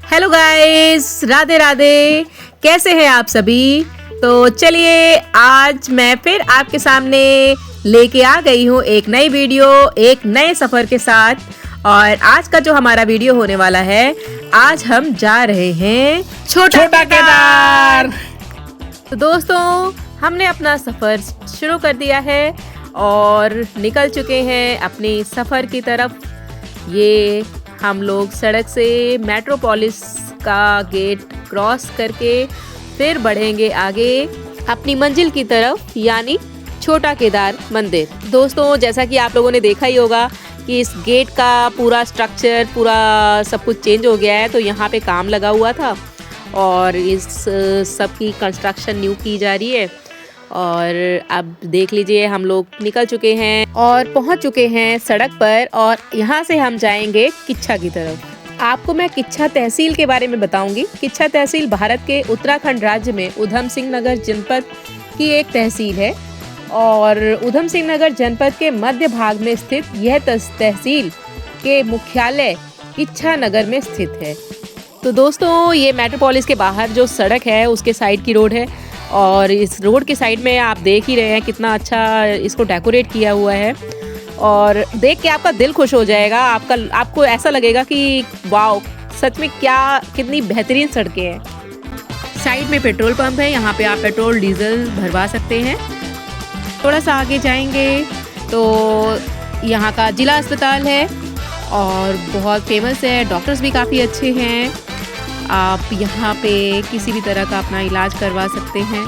Hello guys, Radhe Radhe. कैसे हैं आप सभी? तो चलिए आज मैं फिर आपके सामने लेके आ गई हूँ एक नई वीडियो, एक नए सफ़र के साथ। और आज का जो हमारा वीडियो होने वाला है, आज हम जा रहे हैं छोटा केदार। तो दोस्तों, हमने अपना सफ़र शुरू कर दिया है और निकल चुके हैं अपनी सफ़र की तरफ। ये हम लोग सड़क से मेट्रोपोलिस का गेट क्रॉस करके फिर बढ़ेंगे आगे अपनी मंजिल की तरफ, यानी छोटा केदार मंदिर। दोस्तों, जैसा कि आप लोगों ने देखा ही होगा कि इस गेट का पूरा स्ट्रक्चर, पूरा सब कुछ चेंज हो गया है। तो यहाँ पे काम लगा हुआ था और इस सब की कंस्ट्रक्शन न्यू की जा रही है। और अब देख लीजिए, हम लोग निकल चुके हैं और पहुंच चुके हैं सड़क पर, और यहाँ से हम जाएंगे किच्छा की तरफ। आपको मैं किच्छा तहसील के बारे में बताऊंगी। किच्छा तहसील भारत के उत्तराखंड राज्य में उधम सिंह नगर जनपद की एक तहसील है और उधम सिंह नगर जनपद के मध्य भाग में स्थित यह तहसील के मुख्यालय किच्छा नगर में स्थित है। तो दोस्तों, ये मेट्रोपोलिस के बाहर जो सड़क है उसके साइड की रोड है, और इस रोड के साइड में आप देख ही रहे हैं कितना अच्छा इसको डेकोरेट किया हुआ है। और देख के आपका दिल खुश हो जाएगा। आपको ऐसा लगेगा कि वाओ, सच में कितनी बेहतरीन सड़कें हैं। साइड में पेट्रोल पंप है, यहाँ पे आप पेट्रोल डीजल भरवा सकते हैं। थोड़ा सा आगे जाएंगे तो यहाँ का जिला अस्पताल है और बहुत फेमस है। डॉक्टर्स भी काफ़ी अच्छे हैं। आप यहाँ पे किसी भी तरह का अपना इलाज करवा सकते हैं।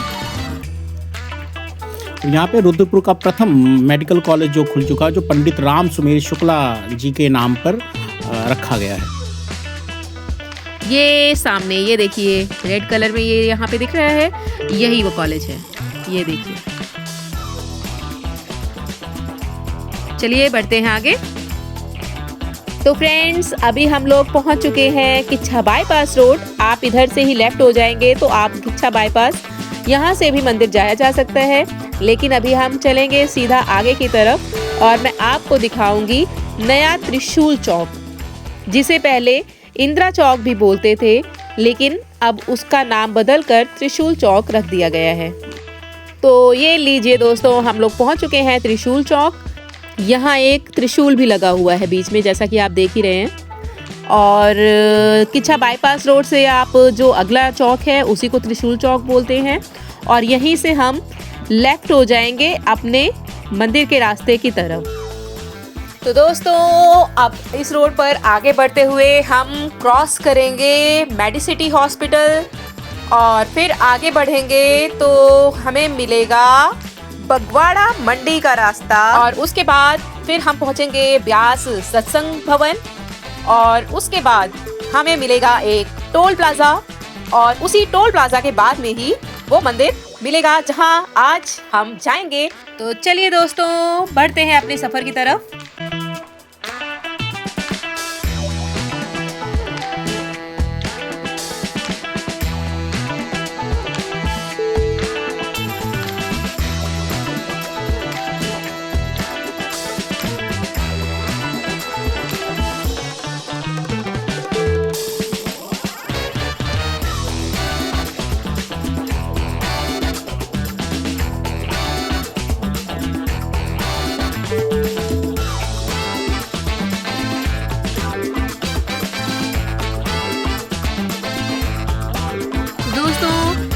यहाँ पे रुद्रपुर का प्रथम मेडिकल कॉलेज जो खुल चुका है, जो पंडित राम सुमेर शुक्ला जी के नाम पर रखा गया है। ये सामने ये देखिए, रेड कलर में ये यहाँ पे दिख रहा है, यही वो कॉलेज है। ये देखिए। चलिए बढ़ते हैं आगे। तो फ्रेंड्स, अभी हम लोग पहुंच चुके हैं किच्छा बाईपास रोड। आप इधर से ही लेफ्ट हो जाएंगे तो आप किच्छा बाईपास, यहाँ से भी मंदिर जाया जा सकता है। लेकिन अभी हम चलेंगे सीधा आगे की तरफ और मैं आपको दिखाऊंगी नया त्रिशूल चौक, जिसे पहले इंदिरा चौक भी बोलते थे, लेकिन अब उसका नाम बदलकर त्रिशूल चौक रख दिया गया है। तो ये लीजिए दोस्तों, हम लोग पहुंच चुके हैं त्रिशूल चौक। यहाँ एक त्रिशूल भी लगा हुआ है बीच में, जैसा कि आप देख ही रहे हैं। और किच्छा बाईपास रोड से आप जो अगला चौक है उसी को त्रिशूल चौक बोलते हैं, और यहीं से हम लेफ्ट हो जाएंगे अपने मंदिर के रास्ते की तरफ। तो दोस्तों, अब इस रोड पर आगे बढ़ते हुए हम क्रॉस करेंगे मेडिसिटी हॉस्पिटल और फिर आगे बढ़ेंगे तो हमें मिलेगा बगवाड़ा मंडी का रास्ता, और उसके बाद फिर हम पहुंचेंगे ब्यास सत्संग भवन, और उसके बाद हमें मिलेगा एक टोल प्लाजा, और उसी टोल प्लाजा के बाद में ही वो मंदिर मिलेगा जहां आज हम जाएंगे। तो चलिए दोस्तों, बढ़ते हैं अपने सफर की तरफ।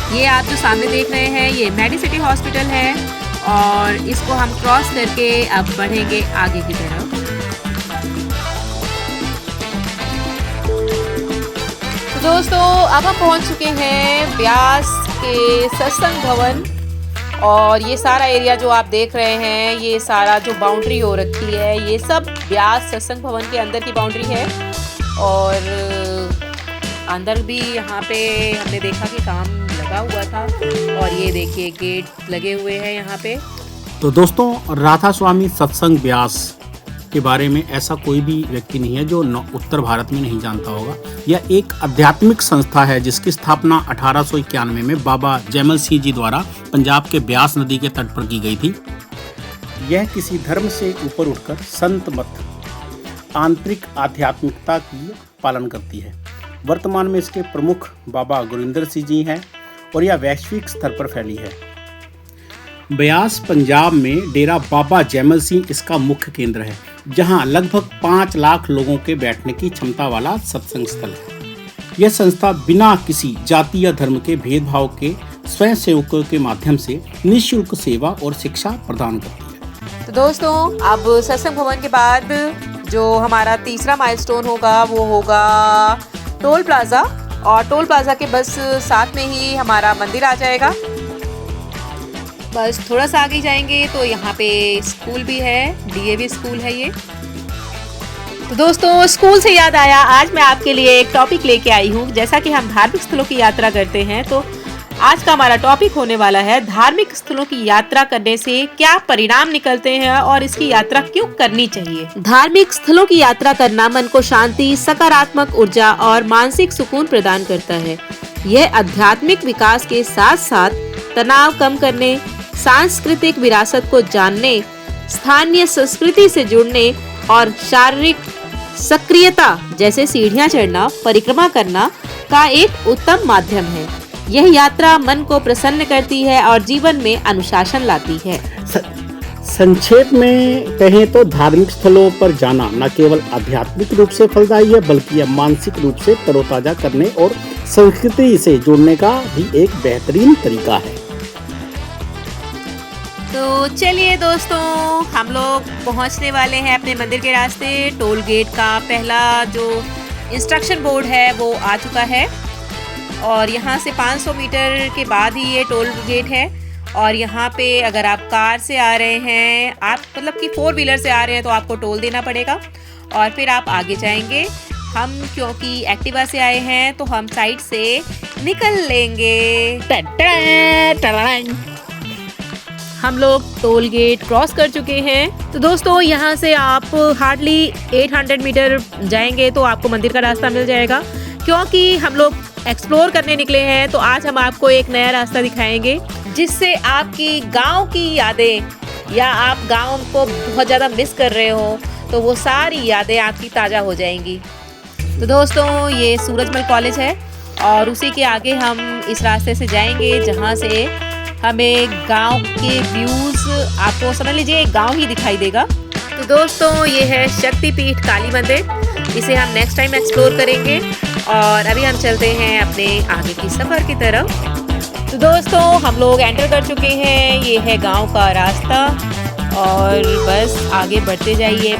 ये आप जो सामने देख रहे हैं, ये मेडिसिटी हॉस्पिटल है, और इसको हम क्रॉस करके अब बढ़ेंगे आगे की तरफ। तो दोस्तों, अब हम पहुंच चुके हैं ब्यास के सत्संग भवन, और ये सारा एरिया जो आप देख रहे हैं, ये सारा जो बाउंड्री हो रखी है, ये सब ब्यास सत्संग भवन के अंदर की बाउंड्री है। और अंदर भी यहाँ पे हमने देखा कि काम लगा हुआ था, और ये देखिए गेट लगे हुए हैं यहाँ पे। तो दोस्तों, राधा स्वामी सत्संग ब्यास के बारे में ऐसा कोई भी व्यक्ति नहीं है जो उत्तर भारत में नहीं जानता होगा। यह एक आध्यात्मिक संस्था है जिसकी स्थापना 1891 में बाबा जैमल सिंह जी द्वारा पंजाब के ब्यास नदी के तट पर की गई थी। यह किसी धर्म से ऊपर उठकर संत मत, आंतरिक आध्यात्मिकता की पालन करती है। वर्तमान में इसके प्रमुख बाबा गुरिंदर सिंह जी हैं और यह वैश्विक स्तर पर फैली है। ब्यास पंजाब में डेरा बाबा जैमल सिंह इसका मुख्य केंद्र है, जहां लगभग 5 लाख लोगों के बैठने की क्षमता वाला सत्संग स्थल है। यह संस्था बिना किसी जाति या धर्म के भेदभाव के स्वयं सेवकों के माध्यम से निःशुल्क सेवा और शिक्षा प्रदान करती है। तो दोस्तों, अब सत्संग भवन के बाद जो हमारा तीसरा माइलस्टोन होगा वो होगा टोल प्लाजा, और टोल प्लाजा के बस साथ में ही हमारा मंदिर आ जाएगा। बस थोड़ा सा आगे जाएंगे तो यहाँ पे स्कूल भी है, डीएवी स्कूल है ये। तो दोस्तों, स्कूल से याद आया, आज मैं आपके लिए एक टॉपिक लेके आई हूँ। जैसा कि हम धार्मिक स्थलों की यात्रा करते हैं, तो आज का हमारा टॉपिक होने वाला है धार्मिक स्थलों की यात्रा करने से क्या परिणाम निकलते हैं और इसकी यात्रा क्यों करनी चाहिए। धार्मिक स्थलों की यात्रा करना मन को शांति, सकारात्मक ऊर्जा और मानसिक सुकून प्रदान करता है। यह आध्यात्मिक विकास के साथ साथ तनाव कम करने, सांस्कृतिक विरासत को जानने, स्थानीय संस्कृति से जुड़ने और शारीरिक सक्रियता जैसे सीढ़ियां चढ़ना, परिक्रमा करना का एक उत्तम माध्यम है। यह यात्रा मन को प्रसन्न करती है और जीवन में अनुशासन लाती है। संक्षेप में कहें तो धार्मिक स्थलों पर जाना न केवल आध्यात्मिक रूप से फलदायी है, बल्कि यह मानसिक रूप से तरोताजा करने और संस्कृति से जुड़ने का भी एक बेहतरीन तरीका है। तो चलिए दोस्तों, हम लोग पहुंचने वाले हैं अपने मंदिर के रास्ते। टोल गेट का पहला जो इंस्ट्रक्शन बोर्ड है वो आ चुका है, और यहाँ से 500 मीटर के बाद ही ये टोल गेट है। और यहाँ पे अगर आप कार से आ रहे हैं, आप मतलब कि 4 व्हीलर से आ रहे हैं, तो आपको टोल देना पड़ेगा और फिर आप आगे जाएंगे। हम क्योंकि एक्टिवा से आए हैं तो हम साइड से निकल लेंगे। हम लोग टोल गेट क्रॉस कर चुके हैं। तो दोस्तों, यहाँ से आप हार्डली 800 मीटर जाएंगे तो आपको मंदिर का रास्ता मिल जाएगा। क्योंकि हम लोग एक्सप्लोर करने निकले हैं, तो आज हम आपको एक नया रास्ता दिखाएंगे, जिससे आपकी गांव की यादें या आप गांव को बहुत ज़्यादा मिस कर रहे हो तो वो सारी यादें आपकी ताज़ा हो जाएंगी। तो दोस्तों, ये सूरजमल कॉलेज है और उसी के आगे हम इस रास्ते से जाएंगे, जहाँ से हमें गांव के व्यूज़, आपको समझ लीजिए एक गांव ही दिखाई देगा। तो दोस्तों, ये है शक्तिपीठ काली मंदिर। इसे हम नेक्स्ट टाइम एक्सप्लोर करेंगे और अभी हम चलते हैं अपने आगे की सफ़र की तरफ। तो दोस्तों, हम लोग एंटर कर चुके हैं। ये है गांव का रास्ता और बस आगे बढ़ते जाइए,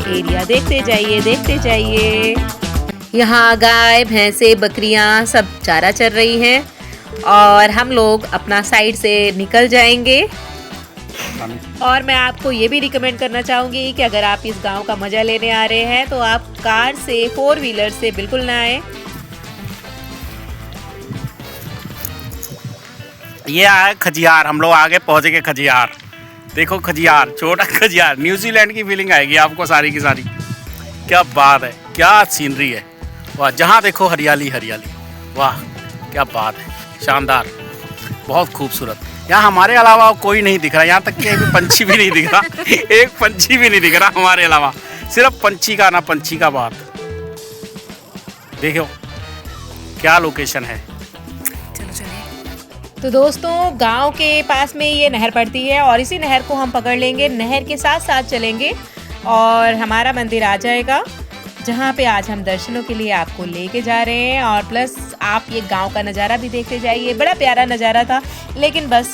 एरिया देखते जाइए। यहाँ गाय, भैंसे, बकरियाँ सब चारा चर रही हैं और हम लोग अपना साइड से निकल जाएंगे। और मैं आपको ये भी रिकमेंड करना चाहूँगी कि अगर आप इस गांव का मज़ा लेने आ रहे हैं तो आप कार से, 4 व्हीलर से बिल्कुल ना आए। ये आए खजियार, हम लोग आगे पहुँच गए खजियार। देखो खजियार, छोटा खजियार, न्यूजीलैंड की फीलिंग आएगी आपको सारी की सारी। क्या बात है, क्या सीनरी है, वाह! जहाँ देखो हरियाली हरियाली, वाह क्या बात है, शानदार, बहुत खूबसूरत। यहाँ हमारे अलावा कोई नहीं दिख रहा, यहाँ तक कि एक पंछी भी नहीं दिख रहा, एक पंछी भी नहीं दिख रहा हमारे अलावा, सिर्फ पंछी का ना पंछी का बात। देखो क्या लोकेशन है। चलो चलिए। तो दोस्तों, गांव के पास में ये नहर पड़ती है और इसी नहर को हम पकड़ लेंगे, नहर के साथ साथ चलेंगे और हमारा मंदिर आ जाएगा, जहाँ पे आज हम दर्शनों के लिए आपको लेके जा रहे हैं। और प्लस आप ये गांव का नज़ारा भी देखते जाइए। बड़ा प्यारा नज़ारा था, लेकिन बस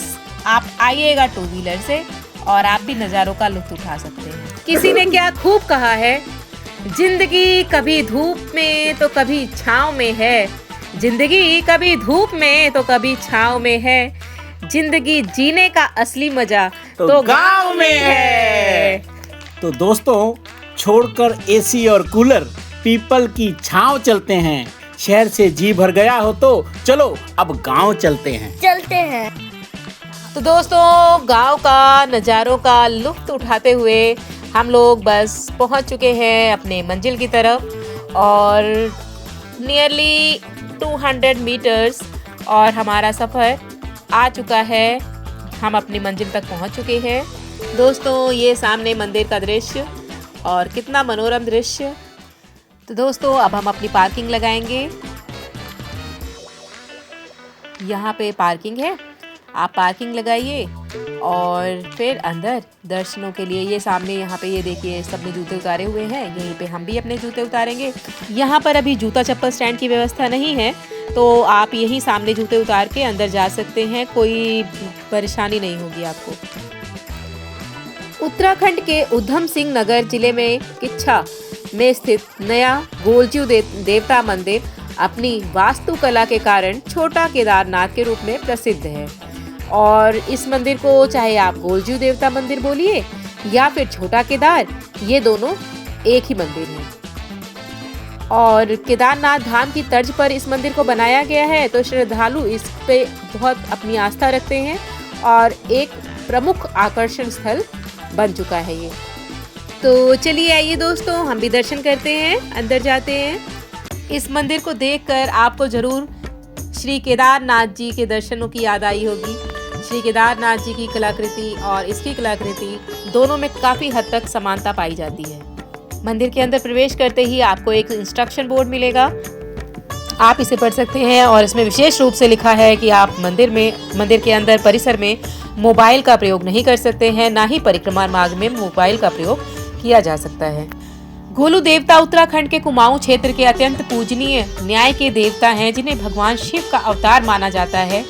आप आइएगा 2 व्हीलर से और आप भी नज़ारों का लुत्फ उठा सकते हैं। किसी ने क्या खूब कहा है, जिंदगी कभी धूप में तो कभी छाँव में है, जिंदगी कभी धूप में तो कभी छाँव में है, जिंदगी जीने का असली मजा तो गाँव में है। तो दोस्तों, छोड़कर एसी और कूलर, पीपल की छांव चलते हैं। शहर से जी भर गया हो तो चलो अब गांव चलते हैं। तो दोस्तों, गांव का नज़ारों का लुत्फ उठाते हुए हम लोग बस पहुंच चुके हैं अपने मंजिल की तरफ और नियरली 200 मीटर्स और हमारा सफ़र आ चुका है। हम अपनी मंजिल तक पहुंच चुके हैं। दोस्तों, ये सामने मंदिर का दृश्य और कितना मनोरम दृश्य। तो दोस्तों अब हम अपनी पार्किंग लगाएंगे। यहाँ पे पार्किंग है, आप पार्किंग लगाइए और फिर अंदर दर्शनों के लिए ये सामने यहाँ पे ये देखिए सबने जूते उतारे हुए हैं, यहीं पे हम भी अपने जूते उतारेंगे। यहाँ पर अभी जूता चप्पल स्टैंड की व्यवस्था नहीं है, तो आप यही सामने जूते उतार के अंदर जा सकते हैं, कोई परेशानी नहीं होगी आपको। उत्तराखंड के उधम सिंह नगर जिले में किच्छा में स्थित नया गोलजू देवता मंदिर अपनी वास्तुकला के कारण छोटा केदारनाथ के रूप में प्रसिद्ध है। और इस मंदिर को चाहे आप गोलजू देवता मंदिर बोलिए या फिर छोटा केदार, ये दोनों एक ही मंदिर है। और केदारनाथ धाम की तर्ज पर इस मंदिर को बनाया गया है, तो श्रद्धालु इस पे बहुत अपनी आस्था रखते हैं और एक प्रमुख आकर्षण स्थल बन चुका है ये। तो चलिए आइए दोस्तों, हम भी दर्शन करते हैं, अंदर जाते हैं। इस मंदिर को देखकर आपको जरूर श्री केदारनाथ जी के दर्शनों की याद आई होगी। श्री केदारनाथ जी की कलाकृति और इसकी कलाकृति दोनों में काफ़ी हद तक समानता पाई जाती है। मंदिर के अंदर प्रवेश करते ही आपको एक इंस्ट्रक्शन बोर्ड मिलेगा, आप इसे पढ़ सकते हैं और इसमें विशेष रूप से लिखा है कि आप मंदिर के अंदर परिसर में मोबाइल का प्रयोग नहीं कर सकते हैं, ना ही परिक्रमा मार्ग में मोबाइल का प्रयोग किया जा सकता है। गोलू देवता उत्तराखंड के कुमाऊं क्षेत्र के अत्यंत पूजनीय न्याय के देवता हैं, जिन्हें भगवान शिव का अवतार माना जाता है।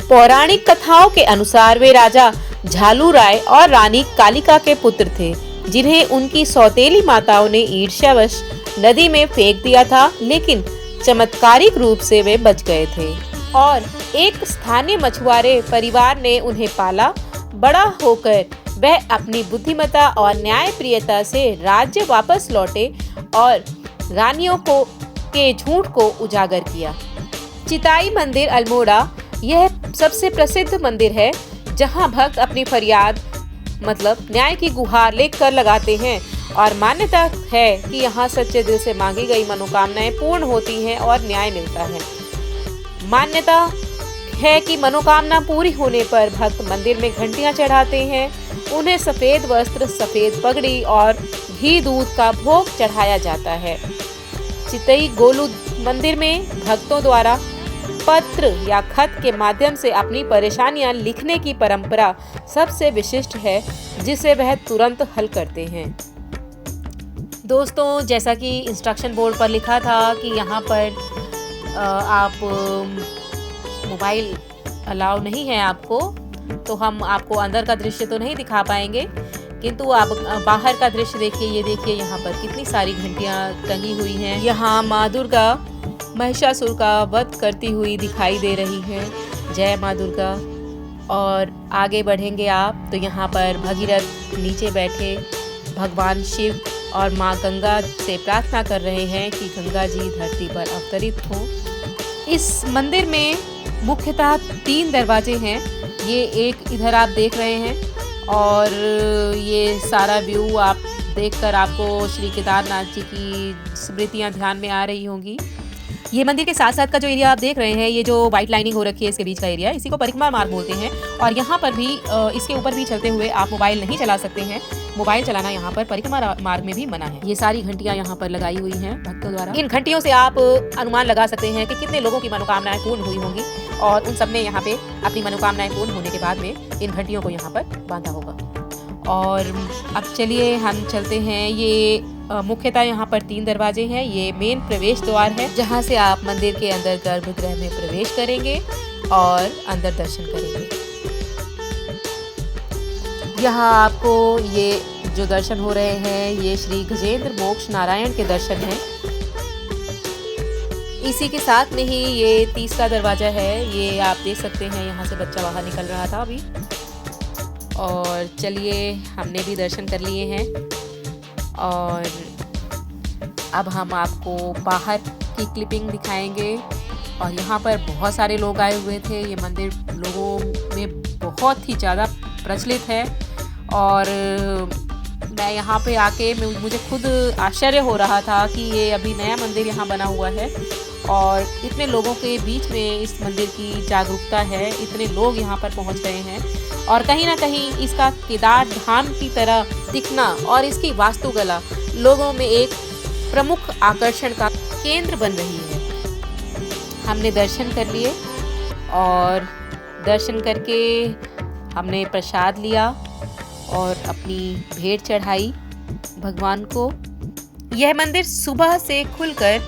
पौराणिक कथाओं के अनुसार वे राजा झालू राय और रानी कालिका के पुत्र थे, जिन्हें उनकी सौतेली माताओं ने ईर्ष्यावश नदी में फेंक दिया था, लेकिन चमत्कारिक रूप से वे बच गए थे और एक स्थानीय मछुआरे परिवार ने उन्हें पाला। बड़ा होकर वह अपनी बुद्धिमत्ता और न्यायप्रियता से राज्य वापस लौटे और रानियों के झूठ को उजागर किया। चिताई मंदिर अल्मोड़ा यह सबसे प्रसिद्ध मंदिर है, जहां भक्त अपनी फरियाद मतलब न्याय की गुहार लेकर लगाते हैं और मान्यता है कि यहाँ सच्चे दिल से मांगी गई मनोकामनाएं पूर्ण होती हैं और न्याय मिलता है। मान्यता है कि मनोकामना पूरी होने पर भक्त मंदिर में घंटियां चढ़ाते हैं, उन्हें सफेद वस्त्र, सफेद पगड़ी और घी दूध का भोग चढ़ाया जाता है। चितई गोलू मंदिर में भक्तों द्वारा पत्र या खत के माध्यम से अपनी परेशानियां लिखने की परंपरा सबसे विशिष्ट है, जिसे वह तुरंत हल करते हैं। दोस्तों, जैसा कि इंस्ट्रक्शन बोर्ड पर लिखा था कि यहाँ पर आप मोबाइल अलाउ नहीं है आपको, तो हम आपको अंदर का दृश्य तो नहीं दिखा पाएंगे, किंतु आप बाहर का दृश्य देखिए। ये देखिए यहाँ पर कितनी सारी घंटियाँ टंगी हुई हैं। यहाँ माँ दुर्गा महिषासुर का वध करती हुई दिखाई दे रही है। जय माँ दुर्गा। और आगे बढ़ेंगे आप तो यहाँ पर भगीरथ नीचे बैठे भगवान शिव और माँ गंगा से प्रार्थना कर रहे हैं कि गंगा जी धरती पर अवतरित हों। इस मंदिर में मुख्यतः 3 दरवाजे हैं। ये एक इधर आप देख रहे हैं और ये सारा व्यू आप देखकर आपको श्री केदारनाथ जी की स्मृतियाँ ध्यान में आ रही होंगी। ये मंदिर के साथ साथ का जो एरिया आप देख रहे हैं, ये जो व्हाइट लाइनिंग हो रखी है इसके बीच का एरिया, इसी को परिक्रमा मार्ग बोलते हैं। और यहाँ पर भी इसके ऊपर भी चलते हुए आप मोबाइल नहीं चला सकते हैं। मोबाइल चलाना यहाँ पर परिक्रमा मार्ग में भी मना है। ये सारी घंटियाँ यहाँ पर लगाई हुई हैं भक्तों द्वारा। इन घंटियों से आप अनुमान लगा सकते हैं कि कितने लोगों की मनोकामनाएं पूर्ण हुई होंगी और उन सब ने यहाँ पे अपनी मनोकामनाएं पूर्ण होने के बाद में इन घंटियों को यहाँ पर बांधा होगा। और अब चलिए हम चलते हैं। ये मुख्यतः यहाँ पर 3 दरवाजे हैं। ये मेन प्रवेश द्वार है, जहाँ से आप मंदिर के अंदर गर्भगृह में प्रवेश करेंगे और अंदर दर्शन करेंगे। यहाँ आपको ये जो दर्शन हो रहे हैं, ये श्री गजेंद्र मोक्ष नारायण के दर्शन हैं। इसी के साथ में ही ये 3रा दरवाजा है। ये आप देख सकते हैं, यहाँ से बच्चा बाहर निकल रहा था अभी। और चलिए, हमने भी दर्शन कर लिए हैं और अब हम आपको बाहर की क्लिपिंग दिखाएंगे। और यहाँ पर बहुत सारे लोग आए हुए थे। ये मंदिर लोगों में बहुत ही ज़्यादा प्रचलित है और मैं यहाँ पे आके मुझे खुद आश्चर्य हो रहा था कि ये अभी नया मंदिर यहाँ बना हुआ है और इतने लोगों के बीच में इस मंदिर की जागरूकता है, इतने लोग यहाँ पर पहुँच रहे हैं। और कहीं ना कहीं इसका केदार धाम की तरह दिखना और इसकी वास्तुकला लोगों में एक प्रमुख आकर्षण का केंद्र बन रही है। हमने दर्शन कर लिए और दर्शन करके हमने प्रसाद लिया और अपनी भेंट चढ़ाई भगवान को। यह मंदिर सुबह से खुलकर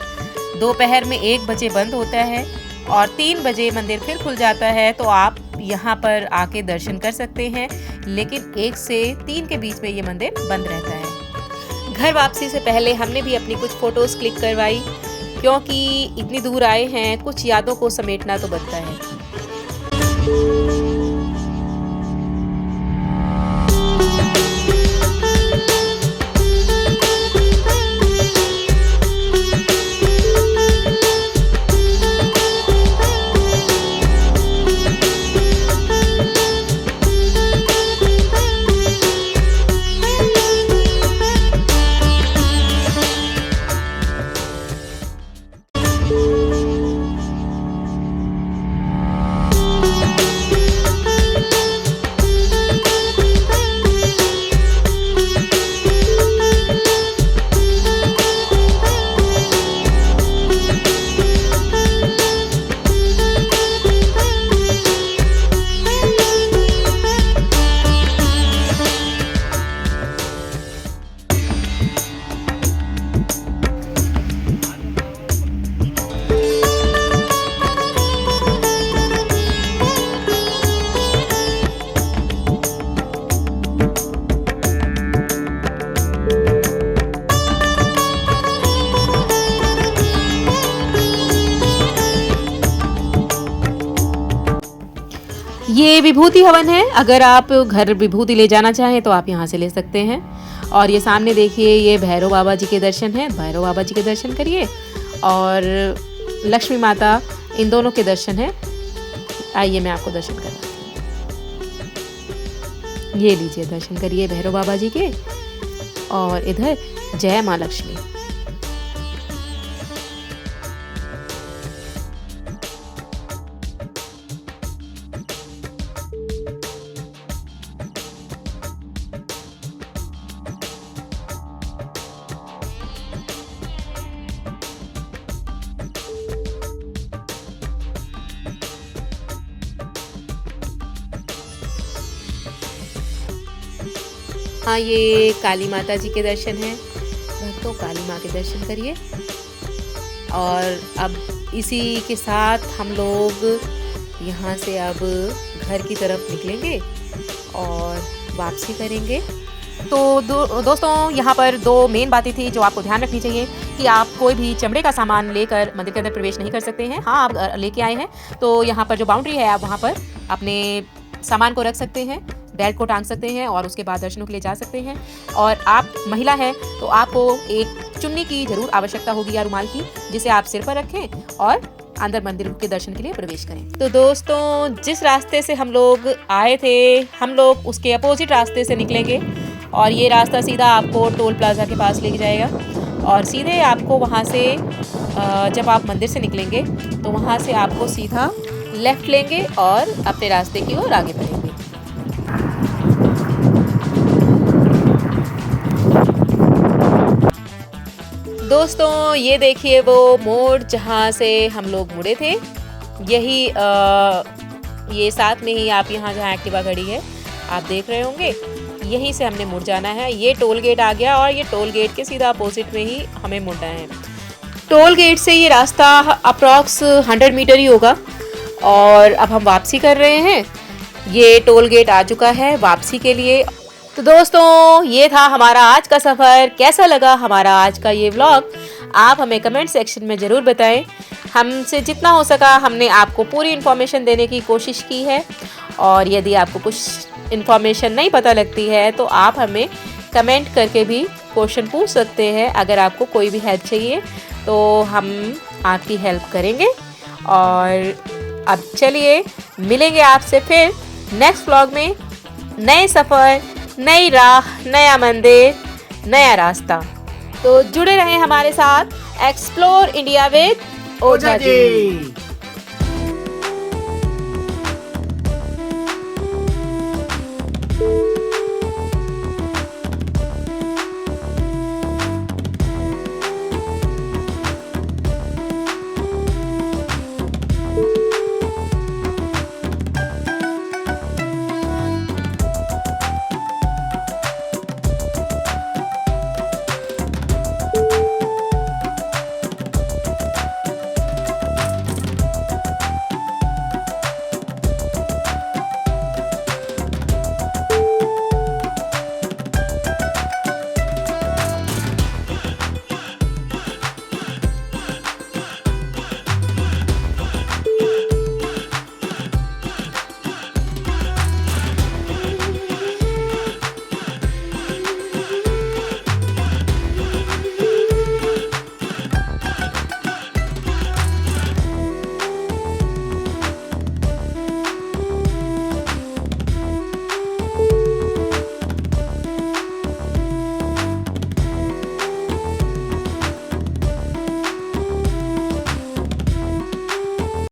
दोपहर में 1 बजे बंद होता है और 3 बजे मंदिर फिर खुल जाता है, तो आप यहाँ पर आके दर्शन कर सकते हैं, लेकिन 1 से 3 के बीच में ये मंदिर बंद रहता है। घर वापसी से पहले हमने भी अपनी कुछ फोटोज क्लिक करवाई, क्योंकि इतनी दूर आए हैं, कुछ यादों को समेटना तो बनता है। ये विभूति हवन है। अगर आप घर विभूति ले जाना चाहें तो आप यहाँ से ले सकते हैं। और ये सामने देखिए, ये भैरव बाबा जी के दर्शन हैं। भैरव बाबा जी के दर्शन करिए और लक्ष्मी माता, इन दोनों के दर्शन हैं। आइए मैं आपको दर्शन करवाती हूँ। ये लीजिए, दर्शन करिए भैरव बाबा जी के। और इधर जय माँ लक्ष्मी। हाँ, ये काली माता जी के दर्शन हैं। भक्तों, काली माँ के दर्शन करिए। और अब इसी के साथ हम लोग यहाँ से अब घर की तरफ निकलेंगे और वापसी करेंगे। तो दोस्तों, यहाँ पर 2 मेन बातें थी जो आपको ध्यान रखनी चाहिए कि आप कोई भी चमड़े का सामान लेकर मंदिर के अंदर प्रवेश नहीं कर सकते हैं। हाँ, आप लेके आए हैं तो यहाँ पर जो बाउंड्री है, आप वहाँ पर अपने सामान को रख सकते हैं, बेल्ट को टांग सकते हैं और उसके बाद दर्शनों के लिए जा सकते हैं। और आप महिला हैं तो आपको एक चुन्नी की जरूर आवश्यकता होगी या रुमाल की, जिसे आप सिर पर रखें और अंदर मंदिर के दर्शन के लिए प्रवेश करें। तो दोस्तों, जिस रास्ते से हम लोग आए थे, हम लोग उसके अपोजिट रास्ते से निकलेंगे और ये रास्ता सीधा आपको टोल प्लाजा के पास लेके जाएगा। और सीधे आपको वहाँ से जब आप मंदिर से निकलेंगे तो वहाँ से आपको सीधा लेफ्ट लेंगे और अपने रास्ते की ओर आगे बढ़ेंगे। दोस्तों, ये देखिए वो मोड़ जहाँ से हम लोग मुड़े थे। यही ये साथ में ही आप यहाँ जहाँ एक्टिवा खड़ी है आप देख रहे होंगे, यहीं से हमने मुड़ जाना है। ये टोल गेट आ गया और ये टोल गेट के सीधा अपोजिट में ही हमें मुड़ना है। टोल गेट से ये रास्ता अप्रॉक्स 100 मीटर ही होगा। और अब हम वापसी कर रहे हैं। ये टोल गेट आ चुका है वापसी के लिए। तो दोस्तों, ये था हमारा आज का सफ़र। कैसा लगा हमारा आज का ये व्लॉग, आप हमें कमेंट सेक्शन में ज़रूर बताएं। हमसे जितना हो सका हमने आपको पूरी इन्फॉर्मेशन देने की कोशिश की है। और यदि आपको कुछ इन्फॉर्मेशन नहीं पता लगती है तो आप हमें कमेंट करके भी क्वेश्चन पूछ सकते हैं। अगर आपको कोई भी हेल्प चाहिए तो हम आपकी हेल्प करेंगे। और अब चलिए मिलेंगे आपसे फिर नेक्स्ट व्लॉग में। नए सफ़र, नई राह, नया मंदिर, नया रास्ता। तो जुड़े रहें हमारे साथ। Explore India with Ojha ji.